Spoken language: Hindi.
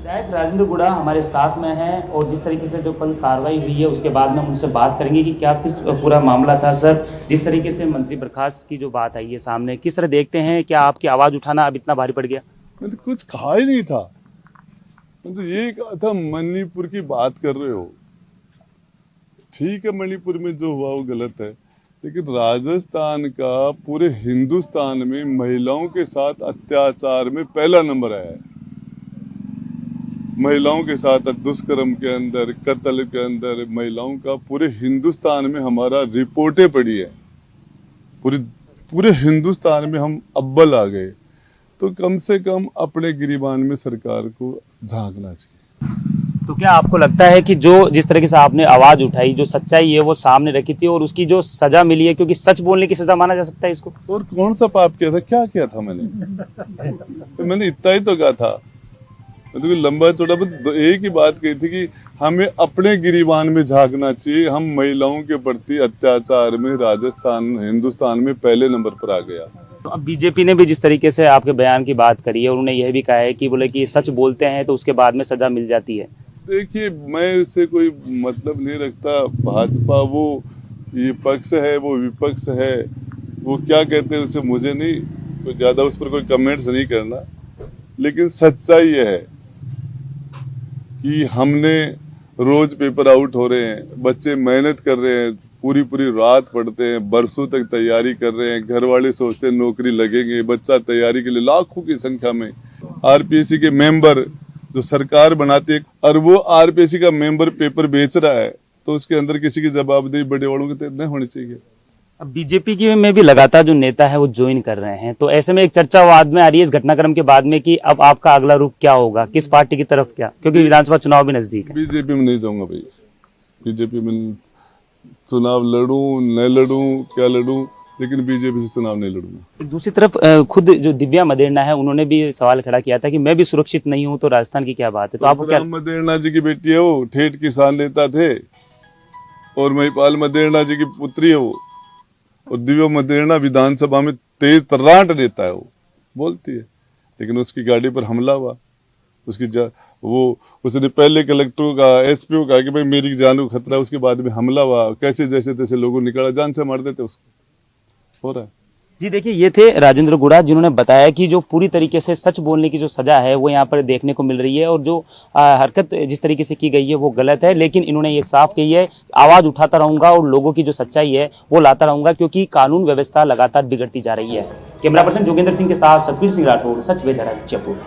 विधायक राजेंद्र गुड़ा हमारे साथ में हैं और जिस तरीके से जो कल कार्रवाई हुई है उसके बाद में हम उनसे बात करेंगे कि क्या किस पूरा मामला था सर। जिस तरीके से मंत्री बर्खास्त की जो बात आई है सामने, किस तरह देखते हैं, क्या आपकी आवाज उठाना अब इतना भारी पड़ गया? मैं तो कुछ कहा ही नहीं था। मैं तो यही कहा था, मणिपुर की बात कर रहे हो, ठीक है मणिपुर में जो हुआ वो गलत है, लेकिन राजस्थान का पूरे हिंदुस्तान में महिलाओं के साथ अत्याचार में पहला नंबर आया है। महिलाओं के साथ दुष्कर्म के अंदर, कत्ल के अंदर महिलाओं का पूरे हिंदुस्तान में हमारा रिपोर्टें पड़ी है। पूरे हिंदुस्तान में हम अव्वल आ गए। तो कम से कम अपने गिरिबान में सरकार को झांकना चाहिए। तो क्या आपको लगता है कि जो जिस तरीके से आपने आवाज उठाई, जो सच्चाई है वो सामने रखी थी और उसकी जो सजा मिली है, क्योंकि सच बोलने की सजा माना जा सकता है इसको? और कौन सा पाप किया था, क्या किया था मैंने? मैंने इतना ही तो कहा था। मैं तो लंबा चौड़ा एक ही बात कही थी कि हमें अपने गिरिबान में झांकना चाहिए। हम महिलाओं के प्रति अत्याचार में राजस्थान हिंदुस्तान में पहले नंबर पर आ गया। तो अब बीजेपी ने भी जिस तरीके से आपके बयान की बात करी है, उन्होंने यह भी कहा है कि बोले कि सच बोलते हैं तो उसके बाद में सजा मिल जाती है। देखिए, मैं इससे कोई मतलब नहीं रखता। भाजपा वो ये पक्ष है, वो विपक्ष है, वो क्या कहते हैं उससे मुझे नहीं कोई ज्यादा उस पर कोई कमेंट्स नहीं करना। लेकिन सच्चाई ये है कि हमने रोज पेपर आउट हो रहे हैं, बच्चे मेहनत कर रहे हैं, पूरी पूरी रात पढ़ते हैं, बरसों तक तैयारी कर रहे हैं। घर वाले सोचते हैं नौकरी लगेंगे, बच्चा तैयारी के लिए लाखों की संख्या में आरपीएससी के मेंबर जो सरकार बनाती है, और वो आरपीएससी का मेंबर पेपर बेच रहा है, तो उसके अंदर किसी की जवाबदेही बड़े वालों की नहीं होनी चाहिए। अब बीजेपी की में भी लगातार जो नेता है वो ज्वाइन कर रहे हैं, तो ऐसे में एक चर्चा बाद में आ रही है इस घटनाक्रम के बाद में कि अब आपका अगला रुख क्या होगा, किस पार्टी की तरफ, क्या, क्योंकि विधानसभा चुनाव भी नजदीक है। बीजेपी में नहीं जाऊंगा भाई। बीजेपी में चुनाव लड़ूं न लड़ूं, क्या लड़ूं, लेकिन बीजेपी से चुनाव नहीं लड़ूंगा। दूसरी तरफ खुद जो दिव्या मदेरणा है उन्होंने भी सवाल खड़ा किया था कि मैं भी सुरक्षित नहीं हूं, तो राजस्थान की क्या बात है? तो आपको क्या? मदेरणा जी की बेटी है वो, ठेठ किसान नेता थे, और महिपाल मदेरणा जी की पुत्री है वो। और दिव्या मदेरणा विधानसभा में तेज तर्रांट नेता है, वो बोलती है। लेकिन उसकी गाड़ी पर हमला हुआ, उसने पहले कलेक्टर का, एसपीओ का कि भाई मेरी जान को खतरा है, उसके बाद में हमला हुआ। कैसे जैसे तैसे लोगों निकाला, जान से मार देते उसको। हो रहा है जी। देखिए, ये थे राजेंद्र गुड़ा, जिन्होंने बताया कि जो पूरी तरीके से सच बोलने की जो सजा है वो यहाँ पर देखने को मिल रही है, और जो हरकत जिस तरीके से की गई है वो गलत है। लेकिन इन्होंने ये साफ कही है, आवाज उठाता रहूंगा और लोगों की जो सच्चाई है वो लाता रहूंगा, क्योंकि कानून व्यवस्था लगातार बिगड़ती जा रही है। कैमरा पर्सन जोगेंद्र सिंह के साथ सतवीर सिंह राठौड़, सच वेद जयपुर।